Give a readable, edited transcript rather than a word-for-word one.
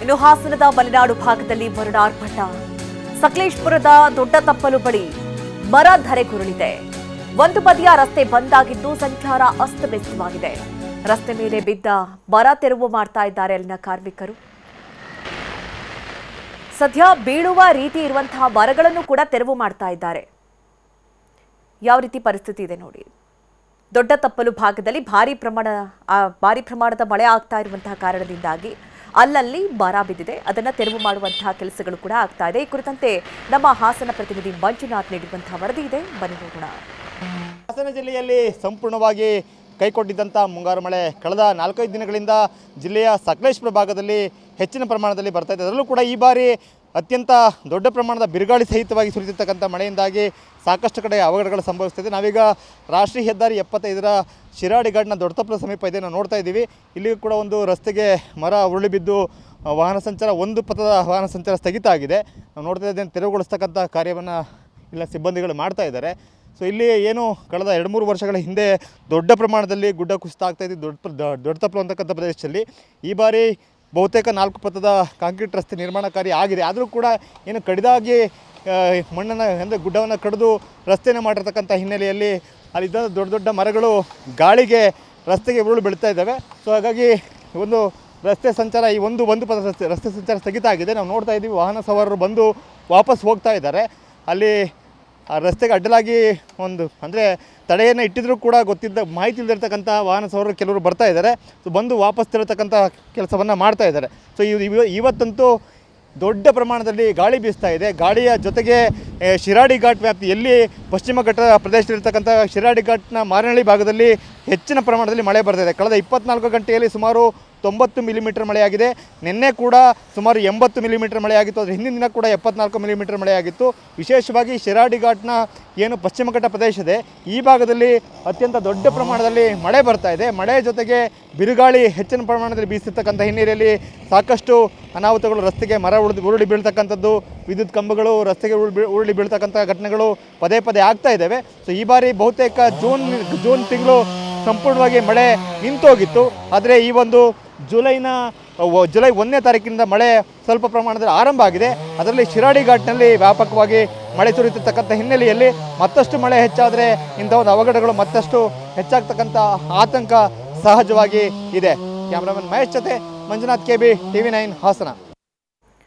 ಇನ್ನು ಹಾಸನದ ಮಲೆನಾಡು ಭಾಗದಲ್ಲಿ ಮರಣಾರ್ಭಟ. ಸಕಲೇಶಪುರದ ದೊಡ್ಡ ತಪ್ಪಲು ಬಳಿ ಮರ ಧರೆಗುರುಳಿದೆ. ಒಂದು ಬದಿಯ ರಸ್ತೆ ಬಂದ್ ಆಗಿದ್ದು ಸಂಚಾರ ಅಸ್ತವ್ಯಸ್ತವಾಗಿದೆ. ರಸ್ತೆ ಮೇಲೆ ಬಿದ್ದ ಮರ ತೆರವು ಮಾಡ್ತಾ ಇದ್ದಾರೆ ಅಲ್ಲಿನ ಕಾರ್ಮಿಕರು. ಸದ್ಯ ಬೀಳುವ ರೀತಿ ಇರುವಂತಹ ಮರಗಳನ್ನು ಕೂಡ ತೆರವು ಮಾಡ್ತಾ ಇದ್ದಾರೆ. ಯಾವ ರೀತಿ ಪರಿಸ್ಥಿತಿ ಇದೆ ನೋಡಿ. ದೊಡ್ಡ ತಪ್ಪಲು ಭಾಗದಲ್ಲಿ ಭಾರಿ ಪ್ರಮಾಣದ ಮಳೆ ಆಗ್ತಾ ಇರುವಂತಹ ಕಾರಣದಿಂದಾಗಿ ಅಲ್ಲಲ್ಲಿ ಮರ ಬಿದ್ದಿದೆ. ಅದನ್ನು ತೆರವು ಮಾಡುವಂತಹ ಕೆಲಸಗಳು ಕೂಡ ಆಗ್ತಾ ಇದೆ. ಈ ಕುರಿತಂತೆ ನಮ್ಮ ಹಾಸನ ಪ್ರತಿನಿಧಿ ಮಂಜುನಾಥ್ ನೀಡಿರುವಂತಹ ವರದಿ ಇದೆ, ಬನ್ನಿ ನೋಡೋಣ. ಹಾಸನ ಜಿಲ್ಲೆಯಲ್ಲಿ ಸಂಪೂರ್ಣವಾಗಿ ಕೈಕೊಟ್ಟಿದ್ದಂಥ ಮುಂಗಾರು ಮಳೆ ಕಳೆದ 4-5 ದಿನಗಳಿಂದ ಜಿಲ್ಲೆಯ ಸಕಲೇಶಪುರ ಭಾಗದಲ್ಲಿ ಹೆಚ್ಚಿನ ಪ್ರಮಾಣದಲ್ಲಿ ಬರ್ತಾ ಇದೆ. ಅದರಲ್ಲೂ ಕೂಡ ಈ ಬಾರಿ ಅತ್ಯಂತ ದೊಡ್ಡ ಪ್ರಮಾಣದ ಬಿರುಗಾಳಿ ಸಹಿತವಾಗಿ ಸುರಿದಿರ್ತಕ್ಕಂಥ ಮಳೆಯಿಂದಾಗಿ ಸಾಕಷ್ಟು ಕಡೆ ಅವಘಡಗಳು ಸಂಭವಿಸ್ತಿದೆ. ನಾವೀಗ ರಾಷ್ಟ್ರೀಯ ಹೆದ್ದಾರಿ 75ರ ಶಿರಾಡಿಘಾಟ್ನ ದೊಡ್ಡತಪ್ಪಲ ಸಮೀಪ ಇದೆ, ನಾವು ನೋಡ್ತಾ ಇದ್ದೀವಿ. ಇಲ್ಲಿಯೂ ಕೂಡ ಒಂದು ರಸ್ತೆಗೆ ಮರ ಉರುಳಿ ಬಿದ್ದು ವಾಹನ ಸಂಚಾರ, ಒಂದು ಪಥದ ವಾಹನ ಸಂಚಾರ ಸ್ಥಗಿತ ಆಗಿದೆ. ನಾವು ನೋಡ್ತಾ ಇದ್ದೇನೆ, ತೆರವುಗೊಳಿಸ್ತಕ್ಕಂಥ ಕಾರ್ಯವನ್ನು ಇಲ್ಲ ಸಿಬ್ಬಂದಿಗಳು ಮಾಡ್ತಾ ಇದ್ದಾರೆ. ಸೊ ಇಲ್ಲಿ ಏನು ಕಳೆದ 2-3 ವರ್ಷಗಳ ಹಿಂದೆ ದೊಡ್ಡ ಪ್ರಮಾಣದಲ್ಲಿ ಗುಡ್ಡ ಕುಸಿತ ಆಗ್ತಾಯಿದ್ದು ದೊಡ್ಡತಪ್ಪಲು ಅಂತಕ್ಕಂಥ ಪ್ರದೇಶದಲ್ಲಿ ಈ ಬಾರಿ ಬಹುತೇಕ 4 ಪಥದ ಕಾಂಕ್ರೀಟ್ ರಸ್ತೆ ನಿರ್ಮಾಣ ಕಾರ್ಯ ಆಗಿದೆ. ಆದರೂ ಕೂಡ ಏನು ಕಡಿದಾಗಿ ಮಣ್ಣನ್ನು ಅಂದರೆ ಗುಡ್ಡವನ್ನು ಕಡಿದು ರಸ್ತೆಯನ್ನು ಮಾಡಿರ್ತಕ್ಕಂಥ ಹಿನ್ನೆಲೆಯಲ್ಲಿ ಅಲ್ಲಿದ್ದ ದೊಡ್ಡ ದೊಡ್ಡ ಮರಗಳು ಗಾಳಿಗೆ ರಸ್ತೆಗೆ ಉರುಳು ಬೀಳ್ತಾ ಇದ್ದಾವೆ. ಸೊ ಹಾಗಾಗಿ ಒಂದು ರಸ್ತೆ ಸಂಚಾರ ಈ ಒಂದು ಪಥ ರಸ್ತೆ ಸಂಚಾರ ಸ್ಥಗಿತ ಆಗಿದೆ. ನಾವು ನೋಡ್ತಾ ಇದ್ದೀವಿ, ವಾಹನ ಸವಾರರು ಬಂದು ವಾಪಸ್ ಹೋಗ್ತಾ ಇದ್ದಾರೆ. ಅಲ್ಲಿ ಆ ರಸ್ತೆಗೆ ಅಡ್ಡಲಾಗಿ ಒಂದು ಅಂದರೆ ತಡೆಯನ್ನು ಇಟ್ಟಿದ್ರೂ ಕೂಡ ಮಾಹಿತಿ ಇಲ್ಲದಿರ್ತಕ್ಕಂಥ ವಾಹನ ಸವಾರರು ಕೆಲವರು ಬರ್ತಾ ಇದ್ದಾರೆ. ಸೊ ಬಂದು ವಾಪಸ್ ತಿರುತಕ್ಕಂಥ ಕೆಲಸವನ್ನು ಮಾಡ್ತಾ ಇದ್ದಾರೆ. ಸೊ ಇವತ್ತಂತೂ ದೊಡ್ಡ ಪ್ರಮಾಣದಲ್ಲಿ ಗಾಳಿ ಬೀಸ್ತಾ ಇದೆ. ಗಾಳಿಯ ಜೊತೆಗೆ ಶಿರಾಡಿಘಾಟ್ ವ್ಯಾಪ್ತಿಯಲ್ಲಿ ಪಶ್ಚಿಮ ಘಟ್ಟ ಪ್ರದೇಶದಲ್ಲಿರ್ತಕ್ಕಂಥ ಶಿರಾಡಿಘಾಟ್ನ ಮಾರನಹಳ್ಳಿ ಭಾಗದಲ್ಲಿ ಹೆಚ್ಚಿನ ಪ್ರಮಾಣದಲ್ಲಿ ಮಳೆ ಬರ್ತಾಯಿದೆ. ಕಳೆದ 24 ಗಂಟೆಯಲ್ಲಿ ಸುಮಾರು 90 ಮಿಲಿಮೀಟರ್ ಮಳೆಯಾಗಿದೆ. ನಿನ್ನೆ ಕೂಡ ಸುಮಾರು 80 ಮಿಲಿಮೀಟರ್ ಮಳೆಯಾಗಿತ್ತು. ಅದರ ಹಿಂದಿನ ದಿನ ಕೂಡ 74 ಮಿಲಿಮೀಟರ್ ಮಳೆಯಾಗಿತ್ತು. ವಿಶೇಷವಾಗಿ ಶಿರಾಡಿಘಾಟ್ನ ಏನು ಪಶ್ಚಿಮ ಘಟ್ಟ ಪ್ರದೇಶ ಇದೆ, ಈ ಭಾಗದಲ್ಲಿ ಅತ್ಯಂತ ದೊಡ್ಡ ಪ್ರಮಾಣದಲ್ಲಿ ಮಳೆ ಬರ್ತಾ ಇದೆ. ಮಳೆ ಜೊತೆಗೆ ಬಿರುಗಾಳಿ ಹೆಚ್ಚಿನ ಪ್ರಮಾಣದಲ್ಲಿ ಬೀಸಿರ್ತಕ್ಕಂಥ ಹಿನ್ನೆಲೆಯಲ್ಲಿ ಸಾಕಷ್ಟು ಅನಾಹುತಗಳು, ರಸ್ತೆಗೆ ಮರ ಉರುಳಿ ಬೀಳ್ತಕ್ಕಂಥದ್ದು, ವಿದ್ಯುತ್ ಕಂಬಗಳು ರಸ್ತೆಗೆ ಉರುಳಿ ಬೀಳ್ತಕ್ಕಂಥ ಘಟನೆಗಳು ಪದೇ ಪದೇ ಆಗ್ತಾ ಇದ್ದಾವೆ. ಸೊ ಈ ಬಾರಿ ಬಹುತೇಕ ಜೂನ್ ತಿಂಗಳು ಸಂಪೂರ್ಣವಾಗಿ ಮಳೆ ನಿಂತೋಗಿತ್ತು. ಆದರೆ ಈ ಒಂದು ಜುಲೈ 1ನೇ ತಾರೀಕಿನಿಂದ ಮಳೆ ಸ್ವಲ್ಪ ಪ್ರಮಾಣದಲ್ಲಿ ಆರಂಭ ಆಗಿದೆ. ಅದರಲ್ಲಿ ಶಿರಾಡಿಘಾಟ್ನಲ್ಲಿ ವ್ಯಾಪಕವಾಗಿ ಮಳೆ ಸುರಿತಿರ್ತಕ್ಕಂಥ ಹಿನ್ನೆಲೆಯಲ್ಲಿ ಮತ್ತಷ್ಟು ಮಳೆ ಹೆಚ್ಚಾದರೆ ಇಂಥ ಒಂದು ಅವಘಡಗಳು ಮತ್ತಷ್ಟು ಹೆಚ್ಚಾಗ್ತಕ್ಕಂಥ ಆತಂಕ ಸಹಜವಾಗಿ ಇದೆ. ಕ್ಯಾಮ್ರಾಮನ್ ಮಹೇಶ್ ಜೊತೆ ಮಂಜುನಾಥ್, KB, TV9 ಹಾಸನ.